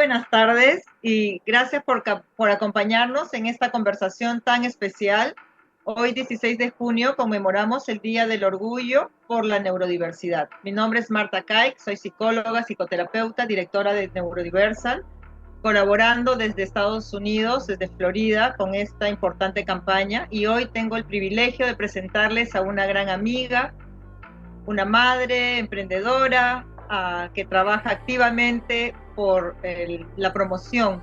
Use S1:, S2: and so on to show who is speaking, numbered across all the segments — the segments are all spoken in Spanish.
S1: buenas tardes y gracias por acompañarnos en esta conversación tan especial. Hoy, 16 de junio, conmemoramos el Día del Orgullo por la Neurodiversidad. Mi nombre es Marta Kaik, soy psicóloga, psicoterapeuta, directora de Neurodiversal, colaborando desde Estados Unidos, desde Florida, con esta importante campaña. Y hoy tengo el privilegio de presentarles a una gran amiga, una madre emprendedora que trabaja activamente por la promoción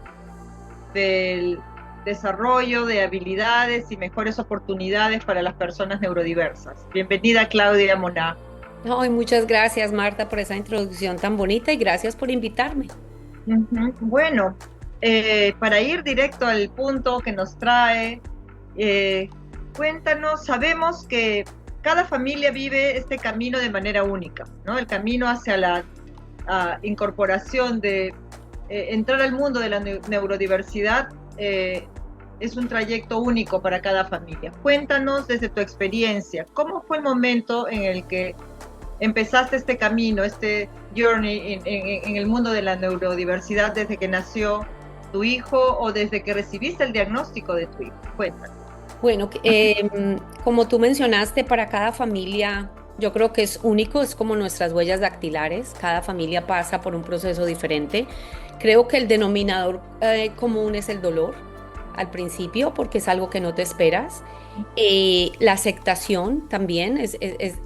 S1: del desarrollo de habilidades y mejores oportunidades para las personas neurodiversas. Bienvenida, Claudia Moná.
S2: Ay, muchas gracias, Marta, por esa introducción tan bonita y gracias por invitarme.
S1: Bueno, para ir directo al punto que nos trae, eh, cuéntanos, sabemos que cada familia vive este camino de manera única, ¿no? El camino hacia la incorporación de entrar al mundo de la neurodiversidad es un trayecto único para cada familia. Cuéntanos desde tu experiencia, ¿cómo fue el momento en el que empezaste este camino, este journey en el mundo de la neurodiversidad desde que nació tu hijo o desde que recibiste el diagnóstico de tu hijo? Cuéntanos.
S2: Bueno, como tú mencionaste, para cada familia yo creo que es único, es como nuestras huellas dactilares, cada familia pasa por un proceso diferente. Creo que el denominador común es el dolor al principio, porque es algo que no te esperas. La aceptación también,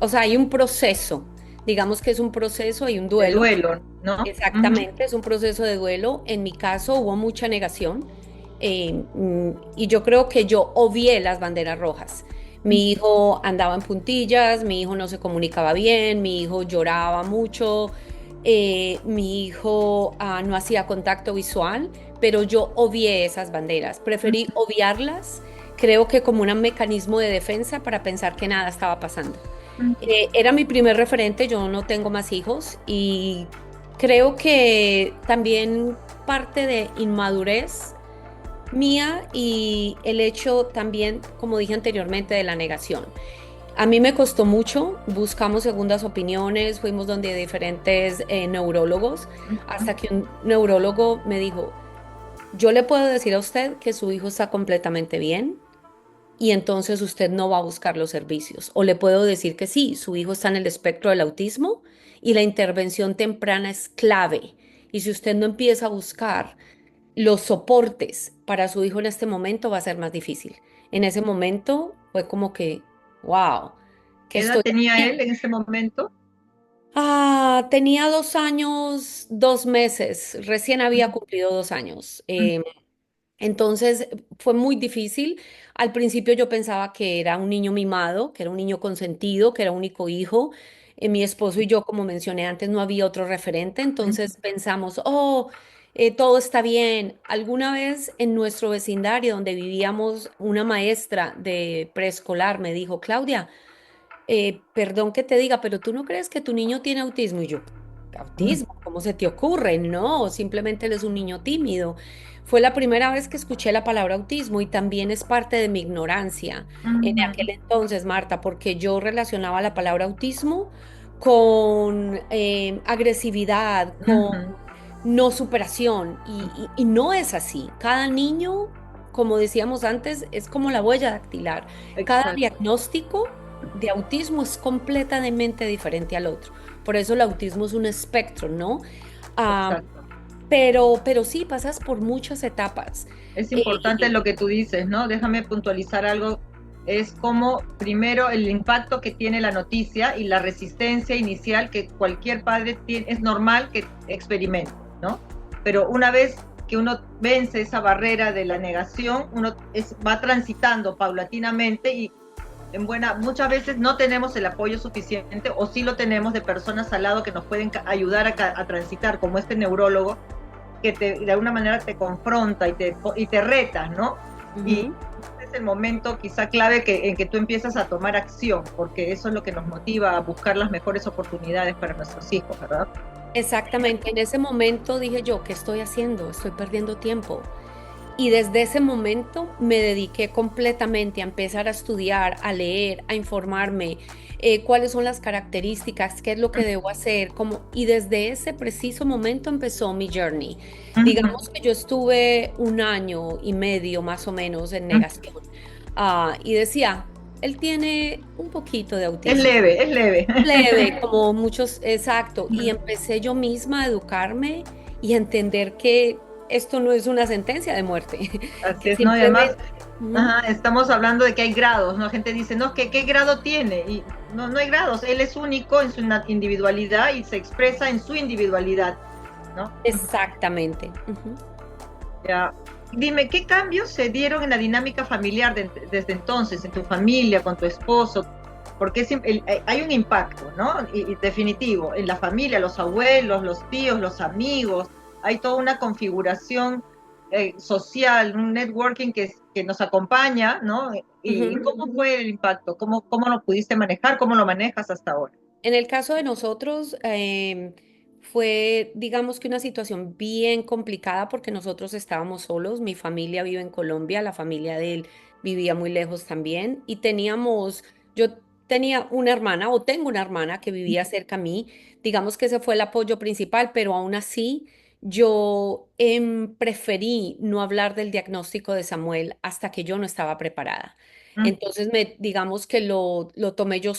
S2: o sea, hay un proceso, digamos que es un proceso, hay un
S1: De
S2: duelo.
S1: duelo, ¿no?
S2: Exactamente, es un proceso de duelo. En mi caso hubo mucha negación y yo creo que yo obvié las banderas rojas. Mi hijo andaba en puntillas, mi hijo no se comunicaba bien, mi hijo lloraba mucho, mi hijo no hacía contacto visual, pero yo obvié esas banderas, preferí obviarlas, creo que como un mecanismo de defensa para pensar que nada estaba pasando. Era mi primer referente, yo no tengo más hijos y creo que también parte de inmadurez mía y el hecho también, como dije anteriormente, de la negación. A mí me costó mucho, buscamos segundas opiniones, fuimos donde diferentes neurólogos, hasta que un neurólogo me dijo, yo le puedo decir a usted que su hijo está completamente bien y entonces usted no va a buscar los servicios. O le puedo decir que sí, su hijo está en el espectro del autismo y la intervención temprana es clave. Y si usted no empieza a buscar los soportes para su hijo en este momento, va a ser más difícil. En ese momento fue como que, wow, ¿qué
S1: ¿Qué edad
S2: estoy
S1: tenía él
S2: haciendo?
S1: en ese momento?
S2: Tenía 2 años, 2 meses, recién había cumplido 2 años. Entonces fue muy difícil. Al principio yo pensaba que era un niño mimado, que era un niño consentido, que era único hijo. Mi esposo y yo, como mencioné antes, no había otro referente. Entonces pensamos, oh, todo está bien. Alguna vez en nuestro vecindario donde vivíamos, una maestra de preescolar me dijo, Claudia, perdón que te diga, pero ¿tú no crees que tu niño tiene autismo? Y yo, ¿autismo? ¿Cómo se te ocurre? No, simplemente él es un niño tímido. Fue la primera vez que escuché la palabra autismo y también es parte de mi ignorancia en aquel entonces, Marta, porque yo relacionaba la palabra autismo con agresividad, con no superación y no es así. Cada niño, como decíamos antes, es como la huella dactilar. Cada
S1: Exacto,
S2: diagnóstico de autismo es completamente diferente al otro. Por eso el autismo es un espectro, ¿no? Ah,
S1: exacto.
S2: pero sí, pasas por muchas etapas.
S1: Es importante
S2: Eh,
S1: lo que tú dices, ¿no? Déjame puntualizar algo. Es como, primero, el impacto que tiene la noticia y la resistencia inicial que cualquier padre tiene, es normal que experimente, ¿no? Pero una vez que uno vence esa barrera de la negación, va transitando paulatinamente y muchas veces no tenemos el apoyo suficiente o sí lo tenemos de personas al lado que nos pueden ayudar a transitar, como este neurólogo que de alguna manera te confronta y te reta, ¿no? Y
S2: ujú.
S1: es el momento quizá clave en que tú empiezas a tomar acción, porque eso es lo que nos motiva a buscar las mejores oportunidades para nuestros hijos, ¿verdad?
S2: Exactamente, en ese momento dije yo, ¿qué estoy haciendo? Estoy perdiendo tiempo. Y desde ese momento me dediqué completamente a empezar a estudiar, a leer, a informarme, cuáles son las características, qué es lo que debo hacer, y desde ese preciso momento empezó mi journey.
S1: Ujú,
S2: Digamos que yo estuve un año y medio más o menos en
S1: ujú.
S2: negación, y decía, él tiene un poquito de
S1: Es
S2: autismo.
S1: leve, es leve.
S2: Leve, como muchos, exacto. Y empecé yo misma a educarme y a entender que esto no es una sentencia de muerte,
S1: Así
S2: que
S1: es, ¿no? Y además,
S2: simplemente... Ujú.
S1: ajá, estamos hablando de que hay grados, ¿no? La gente dice, no, ¿qué grado tiene? Y no, no hay grados, él es único en su individualidad y se expresa en su individualidad, ¿no?
S2: Exactamente. Ujú.
S1: Ya. Dime, ¿qué cambios se dieron en la dinámica familiar desde entonces, en tu familia, con tu esposo? Porque hay un impacto, ¿no? Y definitivo, en la familia, los abuelos, los tíos, los amigos, hay toda una configuración social, un networking que nos acompaña, ¿no? ¿Y
S2: Ujú.
S1: cómo fue el impacto? ¿Cómo lo pudiste manejar? ¿Cómo lo manejas hasta ahora?
S2: En el caso de nosotros, fue, digamos que una situación bien complicada porque nosotros estábamos solos. Mi familia vive en Colombia, la familia de él vivía muy lejos también y yo tenía una hermana o tengo una hermana que vivía cerca a mí. Digamos que ese fue el apoyo principal, pero aún así yo preferí no hablar del diagnóstico de Samuel hasta que yo no estaba preparada.
S1: Mm,
S2: Entonces, digamos que lo tomé yo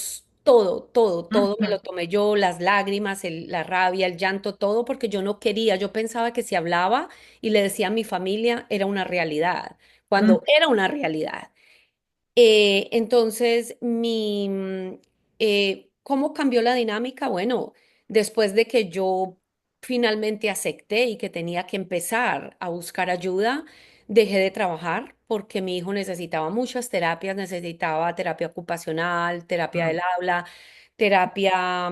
S2: todo, todo, todo me
S1: mm,
S2: lo tomé yo, las lágrimas, la rabia, el llanto, todo, porque yo no quería, yo pensaba que si hablaba y le decía a mi familia era una realidad,
S1: mm,
S2: cuando era una realidad. Entonces, ¿cómo cambió la dinámica? Bueno, después de que yo finalmente acepté y que tenía que empezar a buscar ayuda, dejé de trabajar porque mi hijo necesitaba muchas terapias, necesitaba terapia ocupacional, terapia
S1: mm.
S2: del habla, terapia,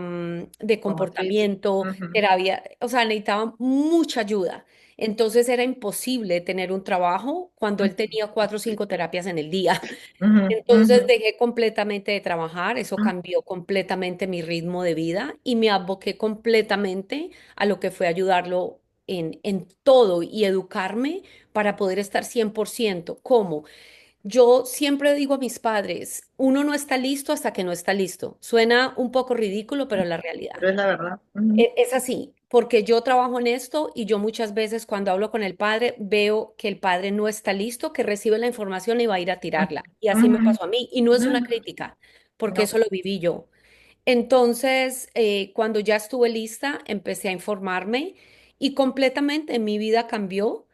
S2: de
S1: Psicomotriz.
S2: comportamiento,
S1: Ujú,
S2: terapia, o sea, necesitaba mucha ayuda. Entonces era imposible tener un trabajo cuando él tenía 4 o 5 terapias en el día.
S1: ujú, ujú,
S2: Entonces dejé completamente de trabajar, eso
S1: ujú.
S2: cambió completamente mi ritmo de vida y me aboqué completamente a lo que fue ayudarlo en todo y educarme para poder estar 100%. ¿Cómo? Yo siempre digo a mis padres, uno no está listo hasta que no está listo. Suena un poco ridículo, pero es la realidad.
S1: Pero es la verdad. Ujú,
S2: Es así, porque yo trabajo en esto y yo muchas veces cuando hablo con el padre veo que el padre no está listo, que recibe la información y va a ir a tirarla. Y así me
S1: ujú,
S2: pasó a mí. Y no es una
S1: ujú.
S2: crítica, porque
S1: No,
S2: eso lo viví yo. Entonces, cuando ya estuve lista, empecé a informarme y completamente mi vida cambió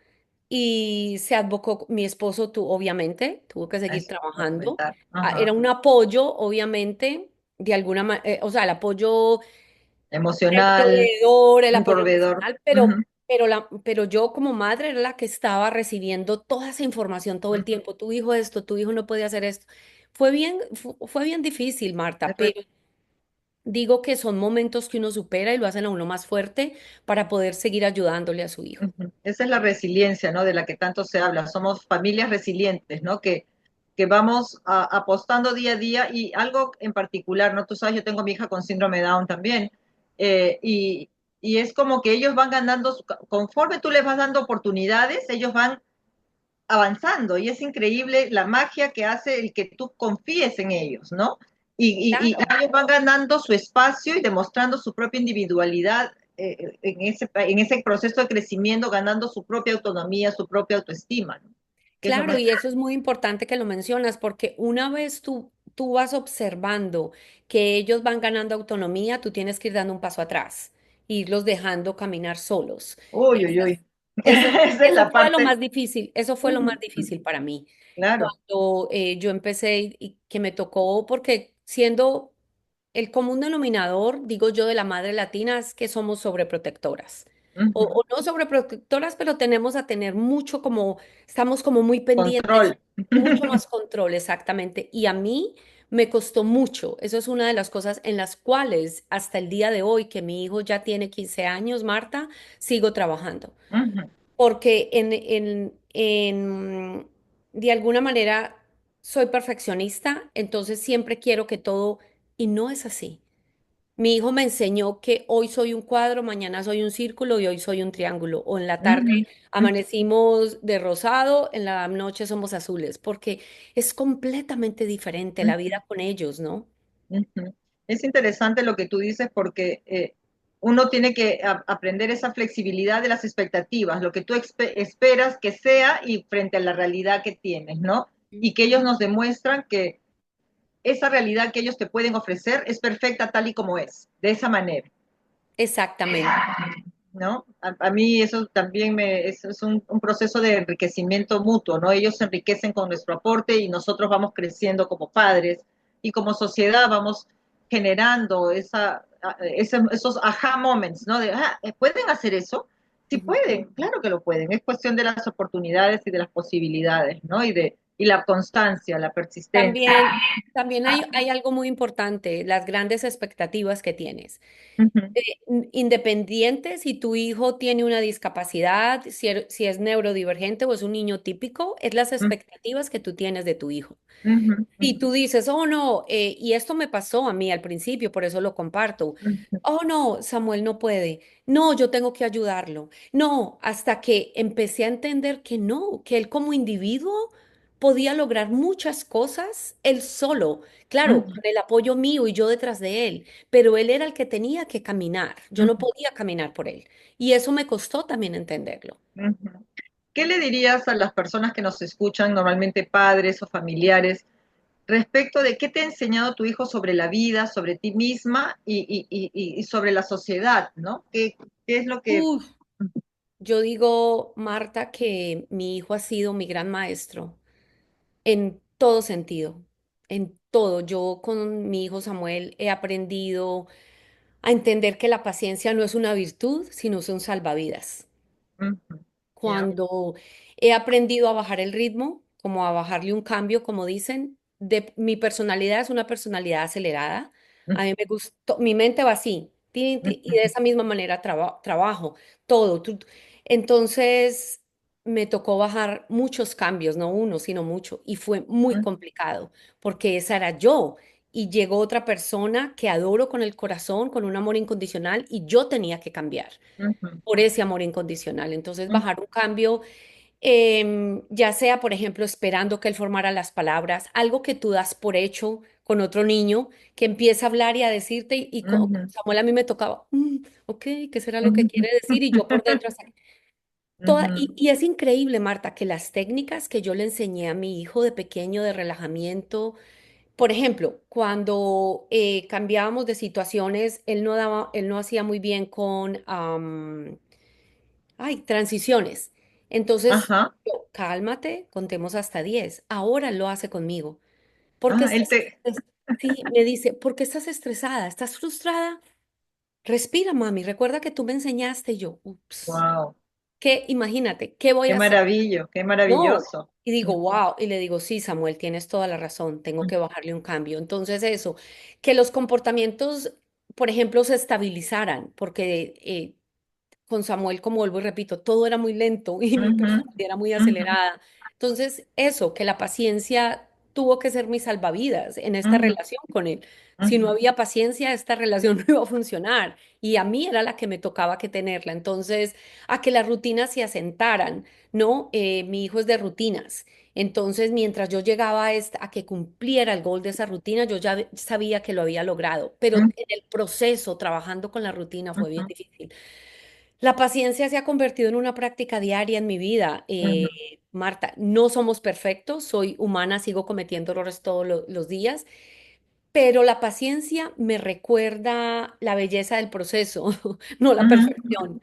S2: y se advocó, mi esposo, tú, obviamente, tuvo que seguir
S1: eso te iba a
S2: trabajando.
S1: comentar.
S2: Era
S1: Ajá.
S2: un apoyo, obviamente, de alguna manera, o sea, el apoyo el
S1: Emocional,
S2: proveedor, el
S1: un
S2: apoyo
S1: proveedor.
S2: emocional,
S1: Ujú,
S2: pero yo como madre era la que estaba recibiendo toda esa información todo el
S1: ujú.
S2: tiempo. Tu hijo esto, tu hijo no puede hacer esto. Fue bien difícil,
S1: Es
S2: Marta,
S1: re-
S2: pero digo que son momentos que uno supera y lo hacen a uno más fuerte para poder seguir ayudándole a su hijo.
S1: Ujú. Esa es la resiliencia, ¿no? De la que tanto se habla. Somos familias resilientes, ¿no? Que vamos apostando día a día y algo en particular, ¿no? Tú sabes, yo tengo a mi hija con síndrome de Down también. Y es como que ellos van ganando, conforme tú les vas dando oportunidades, ellos van avanzando y es increíble la magia que hace el que tú confíes en ellos, ¿no? Y
S2: Claro.
S1: ellos van ganando su espacio y demostrando su propia individualidad en ese proceso de crecimiento, ganando su propia autonomía, su propia autoestima, ¿no? Que es lo
S2: Claro,
S1: más...
S2: y eso es muy importante que lo mencionas, porque una vez tú vas observando que ellos van ganando autonomía, tú tienes que ir dando un paso atrás, irlos dejando caminar solos.
S1: Uy, uy,
S2: Esa
S1: uy.
S2: es- Eso,
S1: Esa es
S2: eso
S1: la
S2: fue lo
S1: parte...
S2: más difícil, eso fue lo más difícil para mí.
S1: Claro.
S2: Cuando yo empecé y que me tocó, porque siendo el común denominador, digo yo, de la madre latina es que somos sobreprotectoras. O
S1: Ujú.
S2: no sobreprotectoras, pero tenemos a tener mucho como, estamos como muy pendientes,
S1: Control.
S2: mucho más control, exactamente. Y a mí me costó mucho. Eso es una de las cosas en las cuales hasta el día de hoy, que mi hijo ya tiene 15 años, Marta, sigo trabajando.
S1: Ujú.
S2: Porque de alguna manera soy perfeccionista, entonces siempre quiero que todo, y no es así. Mi hijo me enseñó que hoy soy un cuadro, mañana soy un círculo y hoy soy un triángulo. O en la tarde
S1: Ujú,
S2: amanecimos de rosado, en la noche somos azules, porque es completamente diferente la
S1: ujú,
S2: vida con ellos, ¿no?
S1: ujú. Es interesante lo que tú dices porque uno tiene que aprender esa flexibilidad de las expectativas, lo que tú esperas que sea y frente a la realidad que tienes, ¿no? Y que ellos nos demuestran que esa realidad que ellos te pueden ofrecer es perfecta tal y como es, de esa manera.
S2: Exactamente.
S1: ¿No? A mí eso también es un proceso de enriquecimiento mutuo, ¿no? Ellos se enriquecen con nuestro aporte y nosotros vamos creciendo como padres y como sociedad vamos generando esos aha moments, ¿no? De, ¿pueden hacer eso? Sí
S2: Ujú.
S1: pueden, claro que lo pueden. Es cuestión de las oportunidades y de las posibilidades, ¿no? Y la constancia, la persistencia.
S2: También, también hay algo muy importante, las grandes expectativas que tienes.
S1: Ujú,
S2: Independiente si tu hijo tiene una discapacidad, si es neurodivergente o es un niño típico, es las expectativas que tú tienes de tu hijo.
S1: ujú,
S2: Y tú dices, oh no, y esto me pasó a mí al principio, por eso lo comparto.
S1: ujú,
S2: Oh no, Samuel no puede. No, yo tengo que ayudarlo. No, hasta que empecé a entender que no, que él como individuo podía lograr muchas cosas él solo, claro, con
S1: ujú,
S2: el apoyo mío y yo detrás de él, pero él era el que tenía que caminar. Yo no
S1: ujú,
S2: podía caminar por él. Y eso me costó también entenderlo.
S1: ujú. ¿Qué le dirías a las personas que nos escuchan, normalmente padres o familiares, respecto de qué te ha enseñado tu hijo sobre la vida, sobre ti misma y sobre la sociedad, ¿no? ¿Qué es lo que...
S2: Uf, yo digo, Marta, que mi hijo ha sido mi gran maestro. En todo sentido, en todo. Yo con mi hijo Samuel he aprendido a entender que la paciencia no es una virtud, sino es un salvavidas.
S1: Ujú, ya,
S2: Cuando he aprendido a bajar el ritmo, como a bajarle un cambio, como dicen, mi personalidad es una personalidad acelerada. A mí me gustó, mi mente va así, tin, tin, y
S1: ujú,
S2: de esa misma manera trabajo, todo. Entonces me tocó bajar muchos cambios, no uno, sino mucho, y fue muy
S1: ujú,
S2: complicado, porque esa era yo. Y llegó otra persona que adoro con el corazón, con un amor incondicional, y yo tenía que cambiar
S1: ujú,
S2: por ese amor incondicional. Entonces,
S1: ujú,
S2: bajar un cambio, ya sea, por ejemplo, esperando que él formara las palabras, algo que tú das por hecho con otro niño que empieza a hablar y a decirte, y con
S1: ujú,
S2: Samuel a mí me tocaba, ok, ¿qué será lo que
S1: ujú,
S2: quiere decir? Y yo por dentro,
S1: ujú.
S2: y es increíble, Marta, que las técnicas que yo le enseñé a mi hijo de pequeño de relajamiento, por ejemplo, cuando cambiábamos de situaciones, él no hacía muy bien con transiciones. Entonces,
S1: Ajá.
S2: yo, cálmate, contemos hasta 10. Ahora lo hace conmigo. ¿Por qué
S1: Él
S2: estás
S1: te...
S2: Sí, me dice, ¿por qué estás estresada? ¿Estás frustrada? Respira, mami. Recuerda que tú me enseñaste y yo, ups.
S1: Wow,
S2: Imagínate, ¿qué voy
S1: qué
S2: a hacer?
S1: maravillo, qué
S2: No.
S1: maravilloso.
S2: Y digo,
S1: Ujú,
S2: wow. Y le digo, sí, Samuel, tienes toda la razón. Tengo que bajarle un cambio. Entonces, eso, que los comportamientos, por ejemplo, se estabilizaran, porque con Samuel, como vuelvo y repito, todo era muy lento y mi
S1: ujú,
S2: personalidad era muy
S1: ujú,
S2: acelerada. Entonces, eso, que la paciencia tuvo que ser mi salvavidas en esta
S1: ujú,
S2: relación con él. Si no
S1: ujú,
S2: había paciencia, esta relación no iba a funcionar y a mí era la que me tocaba que tenerla. Entonces, a que las rutinas se asentaran, ¿no? Mi hijo es de rutinas. Entonces, mientras yo llegaba a que cumpliera el gol de esa rutina, yo ya sabía que lo había logrado, pero
S1: ujú,
S2: en el proceso, trabajando con la rutina, fue bien
S1: ujú,
S2: difícil. La paciencia se ha convertido en una práctica diaria en mi vida.
S1: ujú.
S2: Marta, no somos perfectos, soy humana, sigo cometiendo errores todos los días, pero la paciencia me recuerda la belleza del proceso, no la
S1: Ujú,
S2: perfección.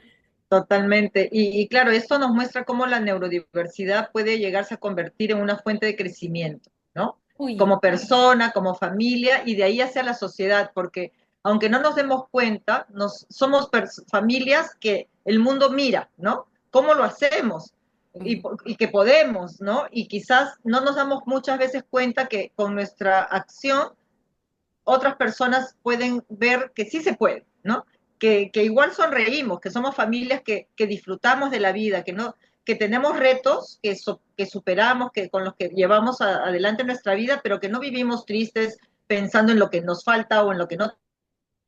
S1: totalmente. Y claro, esto nos muestra cómo la neurodiversidad puede llegarse a convertir en una fuente de crecimiento, ¿no?
S2: Uy,
S1: Como persona, como familia y de ahí hacia la sociedad, porque aunque no nos demos cuenta, somos familias que el mundo mira, ¿no? ¿Cómo lo hacemos?
S2: ujú,
S1: Y que podemos, ¿no? Y quizás no nos damos muchas veces cuenta que con nuestra acción otras personas pueden ver que sí se puede, ¿no? Que igual sonreímos, que somos familias que disfrutamos de la vida, que tenemos retos que superamos, que con los que llevamos adelante nuestra vida, pero que no vivimos tristes pensando en lo que nos falta o en lo que no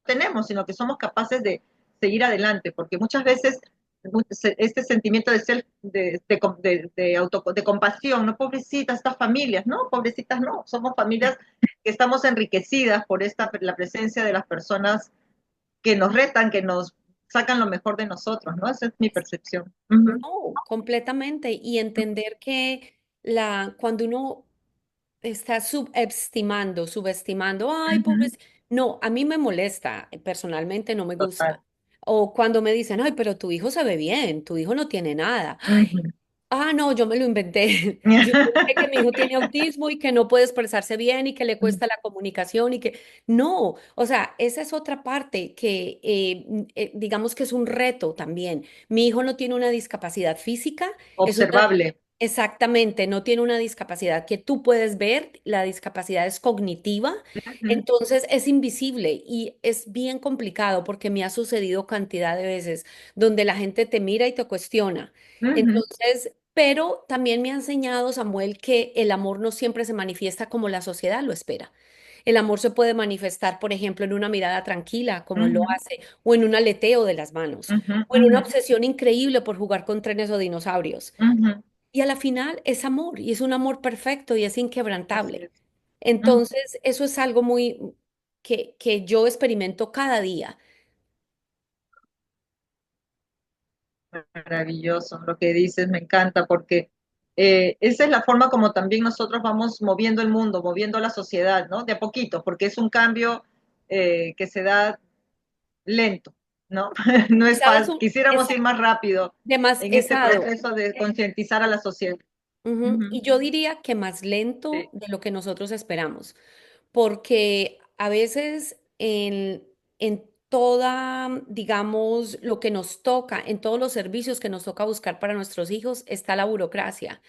S1: tenemos, sino que somos capaces de seguir adelante, porque muchas veces este sentimiento de de compasión, no pobrecitas estas familias, no, pobrecitas no, somos familias que estamos enriquecidas por la presencia de las personas que nos retan, que nos sacan lo mejor de nosotros, ¿no? Esa es mi percepción. Uh -huh.
S2: No, completamente. Y entender que cuando uno está subestimando,
S1: Uh
S2: ay,
S1: -huh.
S2: pobres. No, a mí me molesta, personalmente no me
S1: Total.
S2: gusta. O cuando me dicen, ay, pero tu hijo se ve bien, tu hijo no tiene nada.
S1: Uh -huh.
S2: Ah, no, yo me lo inventé. Yo inventé que mi hijo tiene autismo y que no puede expresarse bien y que le cuesta la comunicación y que no, o sea, esa es otra parte que digamos que es un reto también. Mi hijo no tiene una discapacidad física, es una
S1: Observable.
S2: exactamente, no tiene una discapacidad que tú puedes ver, la discapacidad es cognitiva,
S1: Uh -huh.
S2: entonces es invisible y es bien complicado porque me ha sucedido cantidad de veces donde la gente te mira y te cuestiona.
S1: Uh -huh.
S2: Entonces, pero también me ha enseñado Samuel que el amor no siempre se manifiesta como la sociedad lo espera. El amor se puede manifestar, por ejemplo, en una mirada tranquila, como
S1: Uh
S2: él lo
S1: -huh.
S2: hace, o en un aleteo de las manos,
S1: Uh -huh.
S2: o
S1: Uh
S2: en una
S1: -huh.
S2: obsesión increíble por jugar con trenes o dinosaurios.
S1: Uh -huh.
S2: Y a la final es amor, y es un amor perfecto y es
S1: Así
S2: inquebrantable.
S1: es. Uh -huh.
S2: Entonces, eso es algo muy que yo experimento cada día.
S1: Maravilloso lo que dices, me encanta, porque esa es la forma como también nosotros vamos moviendo el mundo, moviendo la sociedad, ¿no? De a poquito, porque es un cambio que se da lento, ¿no? No
S2: Y
S1: es
S2: sabes,
S1: fácil. Quisiéramos ir más rápido en este proceso de concientizar a la sociedad. Uh
S2: Ujú.
S1: -huh.
S2: Y yo diría que más
S1: Sí.
S2: lento de lo que nosotros esperamos, porque a veces en toda, digamos, lo que nos toca, en todos los servicios que nos toca buscar para nuestros hijos, está la burocracia.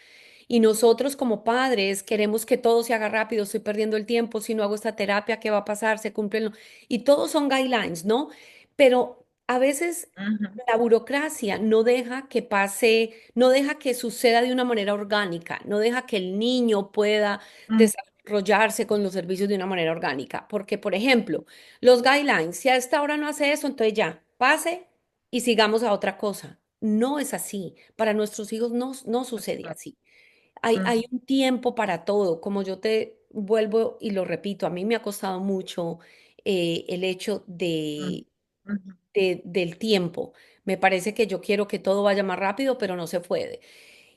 S2: Y nosotros como padres queremos que todo se haga rápido, estoy perdiendo el tiempo, si no hago esta terapia, ¿qué va a pasar? Se cumplen. Y todos son guidelines, ¿no? Pero a veces
S1: Uh -huh.
S2: la burocracia no deja que pase, no deja que suceda de una manera orgánica, no deja que el niño pueda desarrollarse con los servicios de una manera orgánica. Porque, por ejemplo, los guidelines, si a esta hora no hace eso, entonces ya, pase y sigamos a otra cosa. No es así. Para nuestros hijos no sucede así. Hay un tiempo para todo, como yo te vuelvo y lo repito, a mí me ha costado mucho el hecho del tiempo. Me parece que yo quiero que todo vaya más rápido, pero no se puede.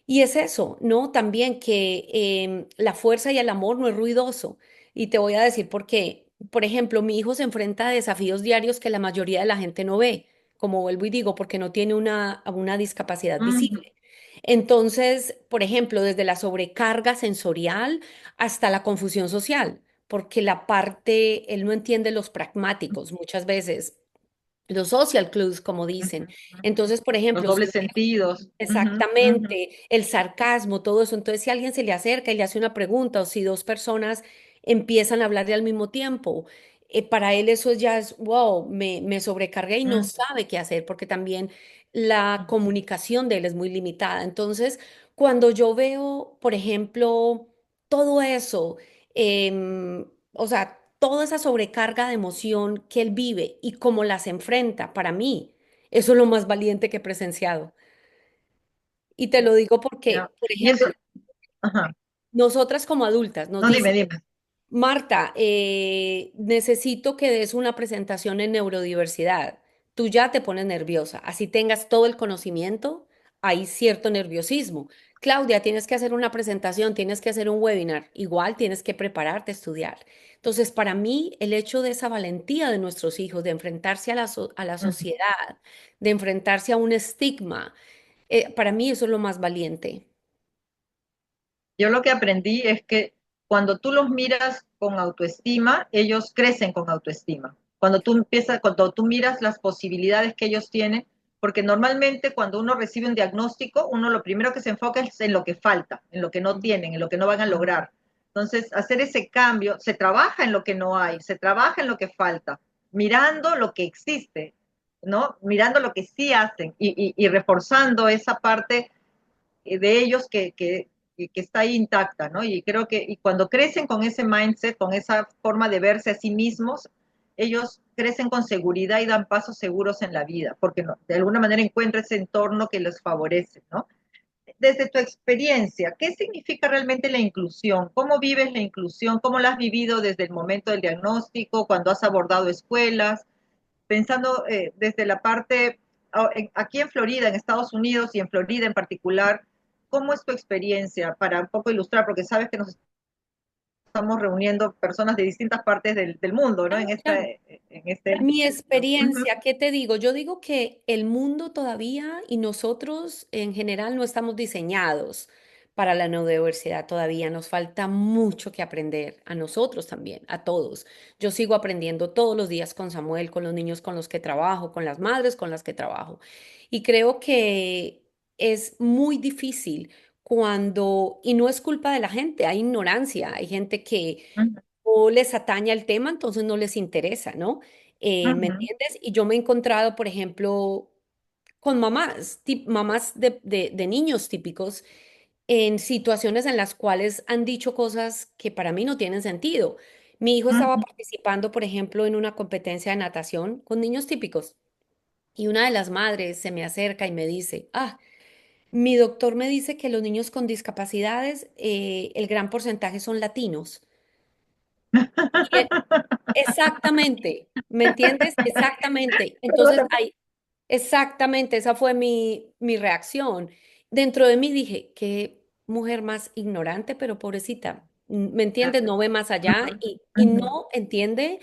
S2: Y es eso, ¿no? También que la fuerza y el amor no es ruidoso. Y te voy a decir por qué. Por ejemplo, mi hijo se enfrenta a desafíos diarios que la mayoría de la gente no ve, como vuelvo y digo, porque no tiene una discapacidad
S1: Uh -huh.
S2: visible. Entonces, por ejemplo, desde la sobrecarga sensorial hasta la confusión social, porque la parte, él no entiende los pragmáticos muchas veces, los social clues, como dicen. Entonces, por
S1: Los
S2: ejemplo, si
S1: dobles sentidos. Uh -huh. Uh -huh.
S2: exactamente, el sarcasmo, todo eso. Entonces, si alguien se le acerca y le hace una pregunta o si dos personas empiezan a hablarle al mismo tiempo, para él eso ya es, wow, me sobrecargué y no sabe qué hacer porque también la comunicación de él es muy limitada. Entonces, cuando yo veo, por ejemplo, todo eso, o sea, toda esa sobrecarga de emoción que él vive y cómo las enfrenta, para mí, eso es lo más valiente que he presenciado. Y te lo digo
S1: Ya.
S2: porque, por
S1: Y eso,
S2: ejemplo,
S1: ajá.
S2: nosotras como adultas nos
S1: No, dime,
S2: dicen,
S1: dime.
S2: Marta, necesito que des una presentación en neurodiversidad. Tú ya te pones nerviosa, así tengas todo el conocimiento, hay cierto nerviosismo. Claudia, tienes que hacer una presentación, tienes que hacer un webinar, igual tienes que prepararte a estudiar. Entonces, para mí, el hecho de esa valentía de nuestros hijos, de enfrentarse a a la
S1: Uh -huh.
S2: sociedad, de enfrentarse a un estigma, para mí eso es lo más valiente.
S1: Yo lo que aprendí es que cuando tú los miras con autoestima, ellos crecen con autoestima. Cuando tú miras las posibilidades que ellos tienen, porque normalmente cuando uno recibe un diagnóstico, uno lo primero que se enfoca es en lo que falta, en lo que no tienen, en lo que no van a lograr. Entonces, hacer ese cambio, se trabaja en lo que no hay, se trabaja en lo que falta, mirando lo que existe, ¿no? Mirando lo que sí hacen y reforzando esa parte de ellos que está ahí intacta, ¿no? Y creo que y cuando crecen con ese mindset, con esa forma de verse a sí mismos, ellos crecen con seguridad y dan pasos seguros en la vida, porque no, de alguna manera encuentran ese entorno que los favorece, ¿no? Desde tu experiencia, ¿qué significa realmente la inclusión? ¿Cómo vives la inclusión? ¿Cómo la has vivido desde el momento del diagnóstico, cuando has abordado escuelas? Pensando desde la parte, aquí en Florida, en Estados Unidos y en Florida en particular, ¿cómo es tu experiencia? Para un poco ilustrar, porque sabes que nos estamos reuniendo personas de distintas partes del mundo, ¿no?
S2: Claro, claro.
S1: En este
S2: Mi
S1: ejercicio. Ujú,
S2: experiencia, ¿qué te digo? Yo digo que el mundo todavía y nosotros en general no estamos diseñados para la neurodiversidad todavía. Nos falta mucho que aprender, a nosotros también, a todos. Yo sigo aprendiendo todos los días con Samuel, con los niños con los que trabajo, con las madres con las que trabajo. Y creo que es muy difícil cuando, y no es culpa de la gente, hay ignorancia, hay gente que
S1: ujú,
S2: o les atañe el tema, entonces no les interesa, ¿no? ¿Me
S1: ujú,
S2: entiendes? Y yo me he encontrado, por ejemplo, con mamás, mamás de niños típicos en situaciones en las cuales han dicho cosas que para mí no tienen sentido. Mi hijo estaba
S1: ujú.
S2: participando, por ejemplo, en una competencia de natación con niños típicos y una de las madres se me acerca y me dice, mi doctor me dice que los niños con discapacidades, el gran porcentaje son latinos. Y exactamente, ¿me entiendes? Exactamente. Entonces, ahí, exactamente, esa fue mi reacción. Dentro de mí dije, qué mujer más ignorante, pero pobrecita, ¿me entiendes? No ve más allá
S1: Ujú,
S2: y
S1: ujú,
S2: no entiende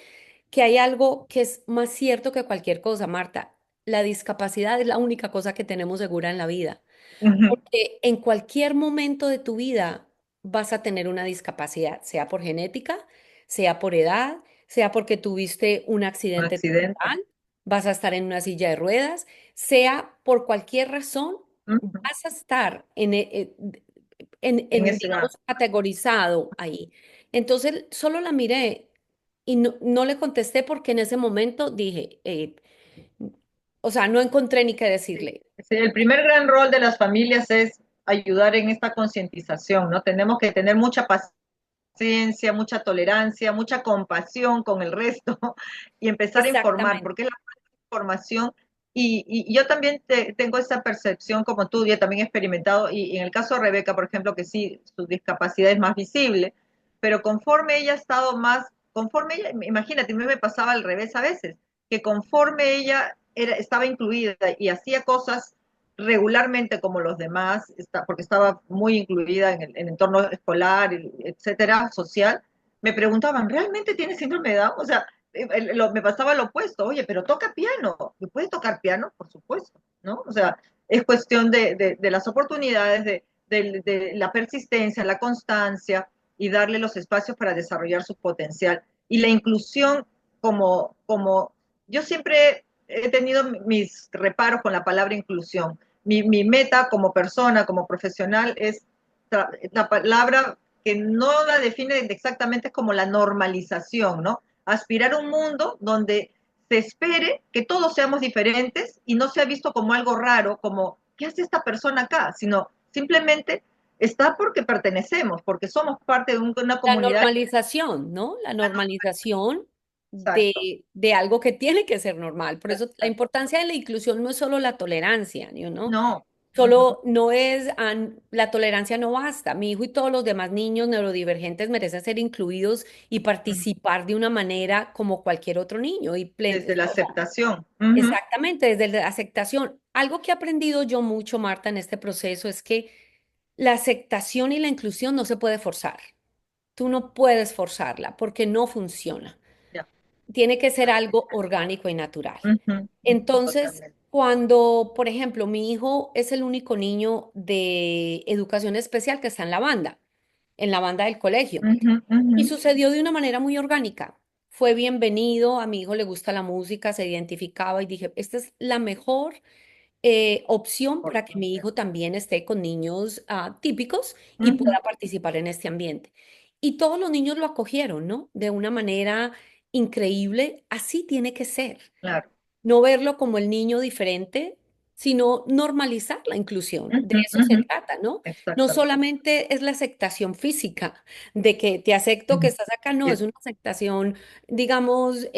S2: que hay algo que es más cierto que cualquier cosa, Marta. La discapacidad es la única cosa que tenemos segura en la vida.
S1: ujú.
S2: Porque en cualquier momento de tu vida vas a tener una discapacidad, sea por genética, sea por edad, sea porque tuviste un
S1: Un
S2: accidente
S1: accidente.
S2: temporal, vas a estar en una silla de ruedas, sea por cualquier razón,
S1: Ujú.
S2: vas a estar
S1: En ese lugar.
S2: digamos, categorizado ahí. Entonces, solo la miré y no le contesté porque en ese momento dije, o sea, no encontré ni qué
S1: Sí,
S2: decirle.
S1: sí, el primer gran rol de las familias es ayudar en esta concientización, ¿no? Tenemos que tener mucha paciencia, mucha tolerancia, mucha compasión con el resto y empezar a informar,
S2: Exactamente.
S1: porque es la información y yo también tengo esa percepción como tú, yo también he experimentado, y en el caso de Rebeca, por ejemplo, que sí, su discapacidad es más visible, pero conforme ella ha estado más, conforme ella, imagínate, a mí me pasaba al revés a veces, que conforme ella estaba incluida y hacía cosas regularmente como los demás, porque estaba muy incluida en el entorno escolar, etcétera, social, me preguntaban, ¿realmente tiene síndrome de Down? O sea, me pasaba lo opuesto, oye, pero toca piano, ¿puedes tocar piano? Por supuesto, ¿no? O sea, es cuestión de las oportunidades, de la persistencia, la constancia y darle los espacios para desarrollar su potencial. Y la inclusión como yo siempre he tenido mis reparos con la palabra inclusión. Mi meta como persona, como profesional, es la palabra que no la define exactamente como la normalización, ¿no? Aspirar a un mundo donde se espere que todos seamos diferentes y no sea visto como algo raro, como, ¿qué hace esta persona acá? Sino simplemente está porque pertenecemos, porque somos parte de una
S2: La
S1: comunidad.
S2: normalización, ¿no? La normalización
S1: Exacto.
S2: de algo que tiene que ser normal. Por eso la importancia de la inclusión no es solo la tolerancia, ¿no?
S1: No. Uh -huh,
S2: Solo no es, la tolerancia no basta. Mi hijo y todos los demás niños neurodivergentes merecen ser incluidos y
S1: uh -huh.
S2: participar de una manera como cualquier otro niño.
S1: Desde la
S2: O sea,
S1: aceptación. Uh -huh.
S2: exactamente, desde la aceptación. Algo que he aprendido yo mucho, Marta, en este proceso es que la aceptación y la inclusión no se puede forzar. Tú no puedes forzarla porque no funciona.
S1: Ya.
S2: Tiene que ser algo orgánico y natural.
S1: Uh -huh, uh -huh,
S2: Entonces,
S1: totalmente.
S2: cuando, por ejemplo, mi hijo es el único niño de educación especial que está en la banda del colegio,
S1: Uh -huh, uh
S2: y
S1: -huh.
S2: sucedió de una manera muy orgánica. Fue bienvenido, a mi hijo le gusta la música, se identificaba y dije, esta es la mejor opción para que mi hijo también esté con niños típicos
S1: Uh
S2: y
S1: -huh.
S2: pueda participar en este ambiente. Y todos los niños lo acogieron, ¿no? De una manera increíble. Así tiene que ser.
S1: Claro.
S2: No verlo como el niño diferente, sino normalizar la inclusión. De
S1: Ujú,
S2: eso se
S1: ujú.
S2: trata, ¿no? No
S1: Exactamente.
S2: solamente es la aceptación física de que te acepto que
S1: Ujú.
S2: estás acá, no, es una aceptación, digamos,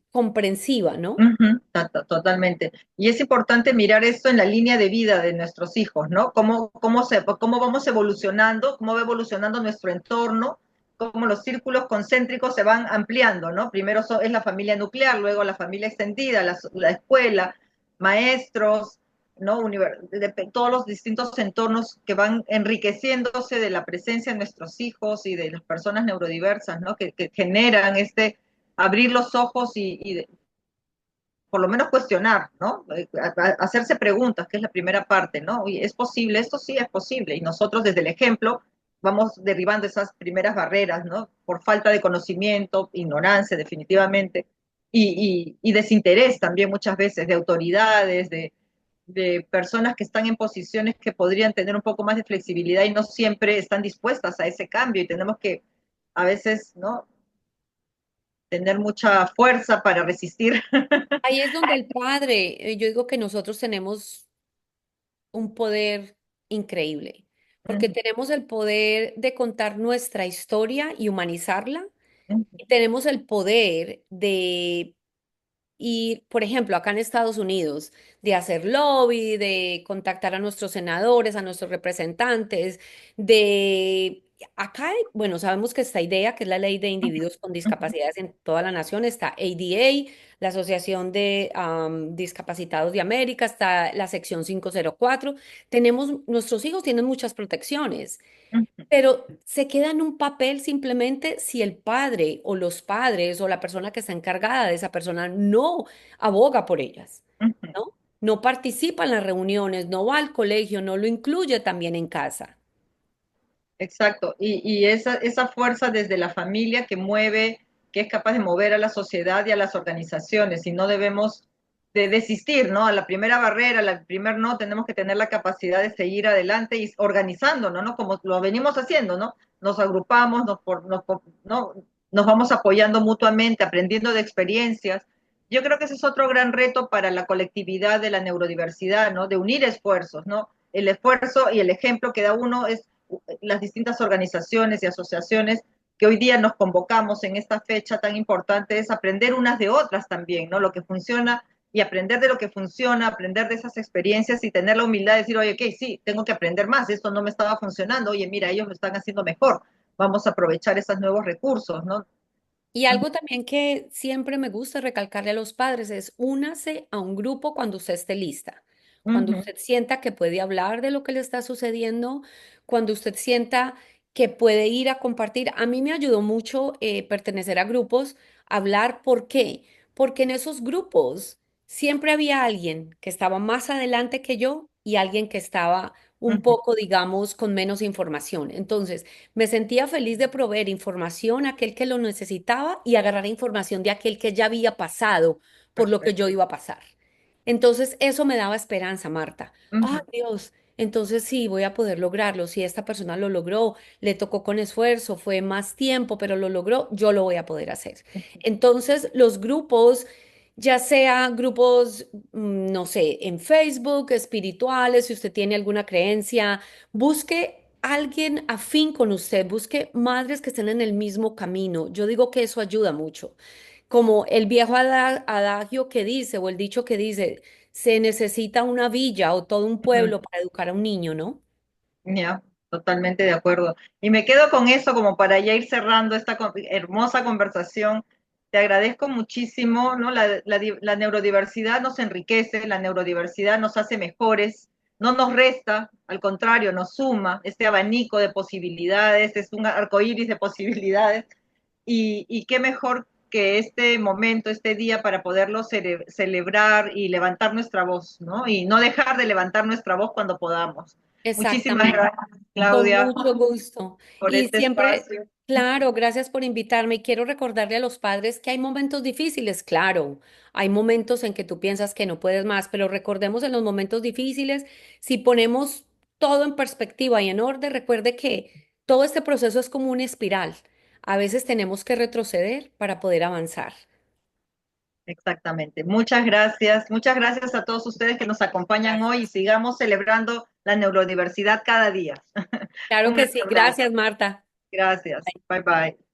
S2: comprensiva, ¿no?
S1: Ujú, totalmente. Y es importante mirar esto en la línea de vida de nuestros hijos, ¿no? Cómo vamos evolucionando, cómo va evolucionando nuestro entorno, cómo los círculos concéntricos se van ampliando, ¿no? Primero es la familia nuclear, luego la familia extendida, la escuela, maestros, ¿no? Todos los distintos entornos que van enriqueciéndose de la presencia de nuestros hijos y de las personas neurodiversas, ¿no? Que generan este abrir los ojos y por lo menos cuestionar, ¿no? Hacerse preguntas, que es la primera parte, ¿no? Oye, ¿es posible? Esto sí es posible. Y nosotros desde el ejemplo vamos derribando esas primeras barreras, ¿no? Por falta de conocimiento, ignorancia definitivamente, y desinterés también muchas veces de autoridades, de personas que están en posiciones que podrían tener un poco más de flexibilidad y no siempre están dispuestas a ese cambio y tenemos que a veces, ¿no? Tener mucha fuerza para resistir.
S2: Ahí es donde el padre, yo digo que nosotros tenemos un poder increíble, porque tenemos el poder de contar nuestra historia y humanizarla, y tenemos el poder de ir, por ejemplo, acá en Estados Unidos, de hacer lobby, de contactar a nuestros senadores, a nuestros representantes, de... Acá, bueno, sabemos que esta idea, que es la ley de individuos con discapacidades en toda la nación, está ADA, la Asociación de Discapacitados de América, está la sección 504. Tenemos, nuestros hijos tienen muchas protecciones, pero se queda en un papel simplemente si el padre o los padres o la persona que está encargada de esa persona no aboga por ellas, ¿no? No participa en las reuniones, no va al colegio, no lo incluye también en casa.
S1: Exacto, y esa fuerza desde la familia que mueve, que es capaz de mover a la sociedad y a las organizaciones, y no debemos de desistir, ¿no? A la primera barrera, al primer no, tenemos que tener la capacidad de seguir adelante y organizándonos, ¿no? Como lo venimos haciendo, ¿no? Nos agrupamos, ¿no? Nos vamos apoyando mutuamente, aprendiendo de experiencias. Yo creo que ese es otro gran reto para la colectividad de la neurodiversidad, ¿no? De unir esfuerzos, ¿no? El esfuerzo y el ejemplo que da uno es las distintas organizaciones y asociaciones que hoy día nos convocamos en esta fecha tan importante es aprender unas de otras también, ¿no? Lo que funciona y aprender de lo que funciona, aprender de esas experiencias y tener la humildad de decir, oye, ok, sí, tengo que aprender más, esto no me estaba funcionando, oye, mira, ellos lo están haciendo mejor, vamos a aprovechar esos nuevos recursos, ¿no?
S2: Y algo también que siempre me gusta recalcarle a los padres es únase a un grupo cuando usted esté lista,
S1: Uh
S2: cuando
S1: -huh,
S2: usted sienta que puede hablar de lo que le está sucediendo, cuando usted sienta que puede ir a compartir. A mí me ayudó mucho pertenecer a grupos, hablar. ¿Por qué? Porque en esos grupos siempre había alguien que estaba más adelante que yo y alguien que estaba
S1: uh
S2: un
S1: -huh,
S2: poco, digamos, con menos información. Entonces, me sentía feliz de proveer información a aquel que lo necesitaba y agarrar información de aquel que ya había pasado por lo que
S1: perfecto.
S2: yo iba a pasar. Entonces, eso me daba esperanza, Marta.
S1: Uh
S2: Ah,
S1: -huh,
S2: Dios, entonces sí, voy a poder lograrlo. Si esta persona lo logró, le tocó con esfuerzo, fue más tiempo, pero lo logró, yo lo voy a poder hacer. Entonces, los grupos, ya sea grupos, no sé, en Facebook, espirituales, si usted tiene alguna creencia, busque alguien afín con usted, busque madres que estén en el mismo camino. Yo digo que eso ayuda mucho. Como el viejo adagio que dice, o el dicho que dice, se necesita una villa o todo un
S1: -huh.
S2: pueblo para educar a un niño, ¿no?
S1: Ya, totalmente de acuerdo. Y me quedo con eso como para ya ir cerrando esta hermosa conversación. Te agradezco muchísimo, ¿no? La neurodiversidad nos enriquece, la neurodiversidad nos hace mejores, no nos resta, al contrario, nos suma este abanico de posibilidades, es un arcoíris de posibilidades. Y qué mejor que este momento, este día, para poderlo celebrar y levantar nuestra voz, ¿no? Y no dejar de levantar nuestra voz cuando podamos. Muchísimas
S2: Exactamente.
S1: gracias,
S2: Con
S1: Claudia,
S2: mucho gusto.
S1: por
S2: Y
S1: este
S2: siempre,
S1: espacio.
S2: claro, gracias por invitarme. Y quiero recordarle a los padres que hay momentos difíciles, claro. Hay momentos en que tú piensas que no puedes más, pero recordemos en los momentos difíciles, si ponemos todo en perspectiva y en orden, recuerde que todo este proceso es como una espiral. A veces tenemos que retroceder para poder avanzar.
S1: Exactamente. Muchas gracias a todos ustedes que nos acompañan hoy y
S2: Gracias.
S1: sigamos celebrando la neurodiversidad cada día.
S2: Claro
S1: Un
S2: que
S1: gran
S2: sí.
S1: abrazo.
S2: Gracias, Marta.
S1: Gracias. Bye bye.